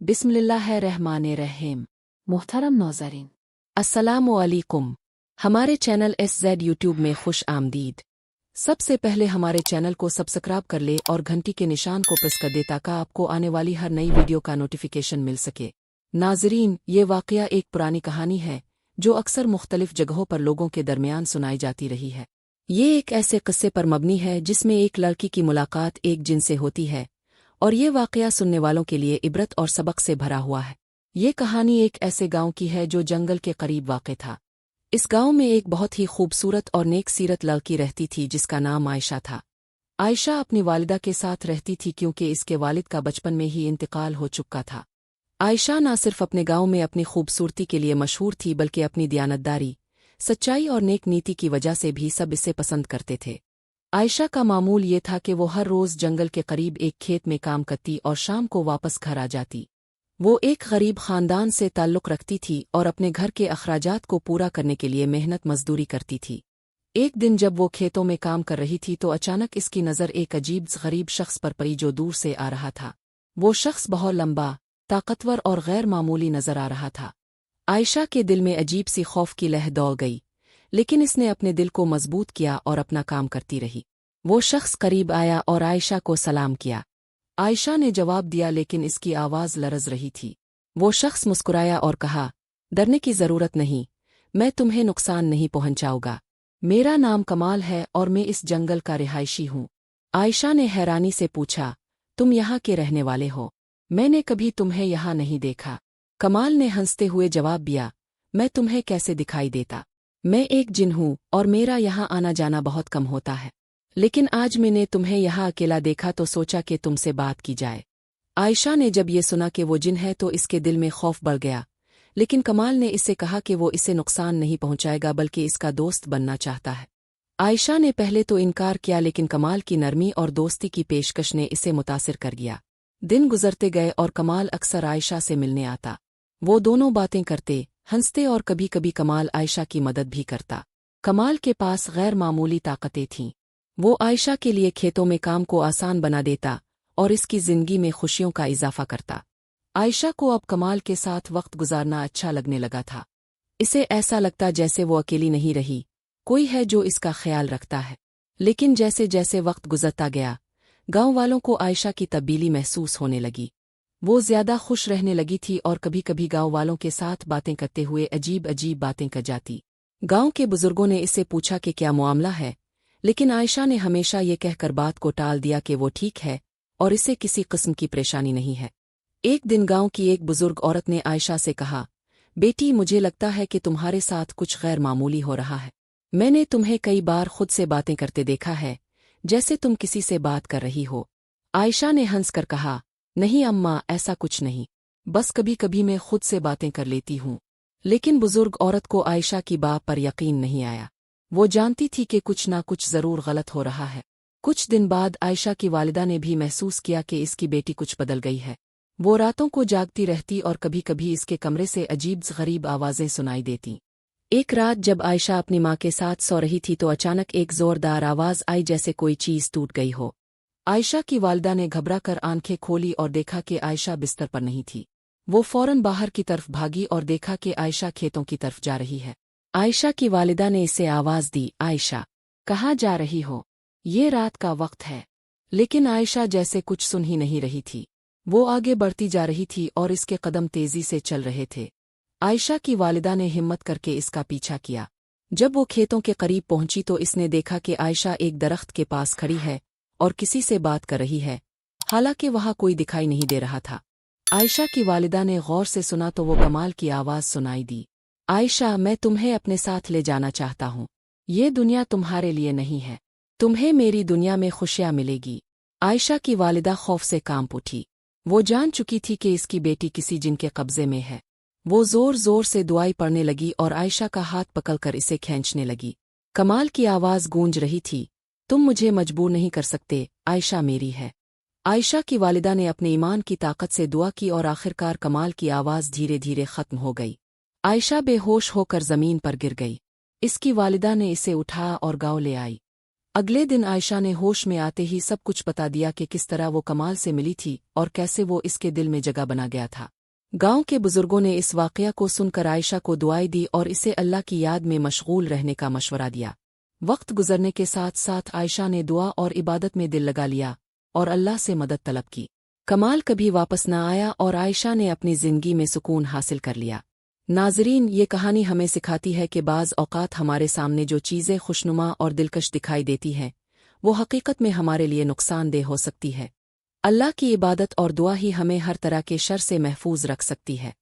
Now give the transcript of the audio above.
बिस्मिल्लाहिर्रहमानिर्रहीम। मोहतरम नाज़रीन, अस्सलामु अलैकुम। हमारे चैनल SZ यूट्यूब में खुश आमदीद। सबसे पहले हमारे चैनल को सब्सक्राइब कर ले और घंटी के निशान को प्रेस कर दे ताकि आपको आने वाली हर नई वीडियो का नोटिफिकेशन मिल सके। नाज़रीन, ये वाक़या एक पुरानी कहानी है जो अक्सर मुख्तलिफ जगहों पर लोगों के दरमियान सुनाई जाती रही है। ये एक ऐसे किस्से पर मबनी है जिसमें एक लड़की की मुलाकात एक जिन से होती है और ये वाक़या सुनने वालों के लिए इबरत और सबक से भरा हुआ है। ये कहानी एक ऐसे गांव की है जो जंगल के करीब वाक़ था। इस गांव में एक बहुत ही खूबसूरत और नेक सीरत लड़की रहती थी जिसका नाम आयशा था। आयशा अपनी वालिदा के साथ रहती थी क्योंकि इसके वालिद का बचपन में ही इंतकाल हो चुका था। आयशा न सिर्फ अपने गांव में अपनी खूबसूरती के लिए मशहूर थी बल्कि अपनी दियानतदारी, सच्चाई और नेक नीति की वजह से भी सब इसे पसंद करते थे। आयशा का मामूल ये था कि वो हर रोज़ जंगल के करीब एक खेत में काम करती और शाम को वापस घर आ जाती। वो एक गरीब खानदान से ताल्लुक़ रखती थी और अपने घर के अखराजात को पूरा करने के लिए मेहनत मजदूरी करती थी। एक दिन जब वो खेतों में काम कर रही थी तो अचानक इसकी नज़र एक अजीब गरीब शख्स पर पड़ी जो दूर से आ रहा था। वो शख्स बहुत लंबा, ताकतवर और गैर मामूली नज़र आ रहा था। आयशा के दिल में अजीब सी खौफ की लहर दौड़ गई, लेकिन इसने अपने दिल को मजबूत किया और अपना काम करती रही। वो शख्स करीब आया और आयशा को सलाम किया। आयशा ने जवाब दिया लेकिन इसकी आवाज़ लरज़ रही थी। वो शख्स मुस्कुराया और कहा, डरने की ज़रूरत नहीं, मैं तुम्हें नुकसान नहीं पहुंचाऊंगा। मेरा नाम कमाल है और मैं इस जंगल का रिहायशी हूँ। आयशा ने हैरानी से पूछा, तुम यहाँ के रहने वाले हो? मैंने कभी तुम्हें यहाँ नहीं देखा। कमाल ने हंसते हुए जवाब दिया, मैं तुम्हें कैसे दिखाई देता? मैं एक जिन हूँ और मेरा यहाँ आना जाना बहुत कम होता है, लेकिन आज मैंने तुम्हें यहाँ अकेला देखा तो सोचा कि तुमसे बात की जाए। आयशा ने जब ये सुना कि वो जिन है तो इसके दिल में खौफ बढ़ गया, लेकिन कमाल ने इससे कहा कि वो इसे नुकसान नहीं पहुंचाएगा बल्कि इसका दोस्त बनना चाहता है। आयशा ने पहले तो इनकार किया लेकिन कमाल की नरमी और दोस्ती की पेशकश ने इसे मुतासिर कर दिया। दिन गुजरते गए और कमाल अक्सर आयशा से मिलने आता। वो दोनों बातें करते, हंसते और कभी कभी कमाल आयशा की मदद भी करता। कमाल के पास गैर मामूली ताकतें थीं। वो आयशा के लिए खेतों में काम को आसान बना देता और इसकी जिंदगी में खुशियों का इजाफा करता। आयशा को अब कमाल के साथ वक्त गुजारना अच्छा लगने लगा था। इसे ऐसा लगता जैसे वो अकेली नहीं रही, कोई है जो इसका ख्याल रखता है। लेकिन जैसे जैसे वक्त गुजरता गया, गांव वालों को आयशा की तब्दीली महसूस होने लगी। वो ज्यादा खुश रहने लगी थी और कभी कभी गांव वालों के साथ बातें करते हुए अजीब अजीब बातें कर जाती। गांव के बुजुर्गों ने इससे पूछा कि क्या मामला है, लेकिन आयशा ने हमेशा ये कहकर बात को टाल दिया कि वो ठीक है और इसे किसी किस्म की परेशानी नहीं है। एक दिन गांव की एक बुजुर्ग औरत ने आयशा से कहा, बेटी, मुझे लगता है कि तुम्हारे साथ कुछ गैर मामूली हो रहा है। मैंने तुम्हें कई बार खुद से बातें करते देखा है, जैसे तुम किसी से बात कर रही हो। आयशा ने हंसकर कहा, नहीं अम्मा, ऐसा कुछ नहीं, बस कभी कभी मैं खुद से बातें कर लेती हूँ। लेकिन बुजुर्ग औरत को आयशा की बात पर यकीन नहीं आया। वो जानती थी कि कुछ ना कुछ जरूर गलत हो रहा है। कुछ दिन बाद आयशा की वालिदा ने भी महसूस किया कि इसकी बेटी कुछ बदल गई है। वो रातों को जागती रहती और कभी कभी इसके कमरे से अजीब गरीब आवाज़ें सुनाई देती। एक रात जब आयशा अपनी माँ के साथ सो रही थी तो अचानक एक जोरदार आवाज़ आई जैसे कोई चीज़ टूट गई हो। आयशा की वालिदा ने घबरा कर आंखें खोली और देखा कि आयशा बिस्तर पर नहीं थी। वो फौरन बाहर की तरफ भागी और देखा कि आयशा खेतों की तरफ जा रही है। आयशा की वालिदा ने इसे आवाज़ दी, आयशा, कहाँ जा रही हो? ये रात का वक्त है। लेकिन आयशा जैसे कुछ सुन ही नहीं रही थी। वो आगे बढ़ती जा रही थी और इसके कदम तेजी से चल रहे थे। आयशा की वालिदा ने हिम्मत करके इसका पीछा किया। जब वो खेतों के करीब पहुंची तो इसने देखा कि आयशा एक दरख्त के पास खड़ी है और किसी से बात कर रही है, हालांकि वहां कोई दिखाई नहीं दे रहा था। आयशा की वालिदा ने गौर से सुना तो वो कमाल की आवाज़ सुनाई दी, आयशा, मैं तुम्हें अपने साथ ले जाना चाहता हूँ। ये दुनिया तुम्हारे लिए नहीं है, तुम्हें मेरी दुनिया में खुशियाँ मिलेगी। आयशा की वालिदा खौफ से कांप उठी। वो जान चुकी थी कि इसकी बेटी किसी जिन के कब्जे में है। वो जोर जोर से दुआई पढ़ने लगी और आयशा का हाथ पकड़कर इसे खींचने लगी। कमाल की आवाज़ गूंज रही थी, तुम मुझे मजबूर नहीं कर सकते, आयशा मेरी है। आयशा की वालिदा ने अपने ईमान की ताकत से दुआ की और आखिरकार कमाल की आवाज़ धीरे धीरे ख़त्म हो गई। आयशा बेहोश होकर ज़मीन पर गिर गई। इसकी वालिदा ने इसे उठाया और गाँव ले आई। अगले दिन आयशा ने होश में आते ही सब कुछ बता दिया कि किस तरह वो कमाल से मिली थी और कैसे वो इसके दिल में जगह बना गया था। गांव के बुजुर्गों ने इस वाकया को सुनकर आयशा को दुआई दी और इसे अल्लाह की याद में मशगूल रहने का मशवरा दिया। वक्त गुजरने के साथ साथ आयशा ने दुआ और इबादत में दिल लगा लिया और अल्लाह से मदद तलब की। कमाल कभी वापस न आया और आयशा ने अपनी जिंदगी में सुकून हासिल कर लिया। नाज़रीन, ये कहानी हमें सिखाती है कि बाज़ औक़ात हमारे सामने जो चीज़ें खुशनुमा और दिलकश दिखाई देती हैं, वो हकीकत में हमारे लिए नुकसानदेह हो सकती है। अल्लाह की इबादत और दुआ ही हमें हर तरह के शर से महफूज रख सकती है।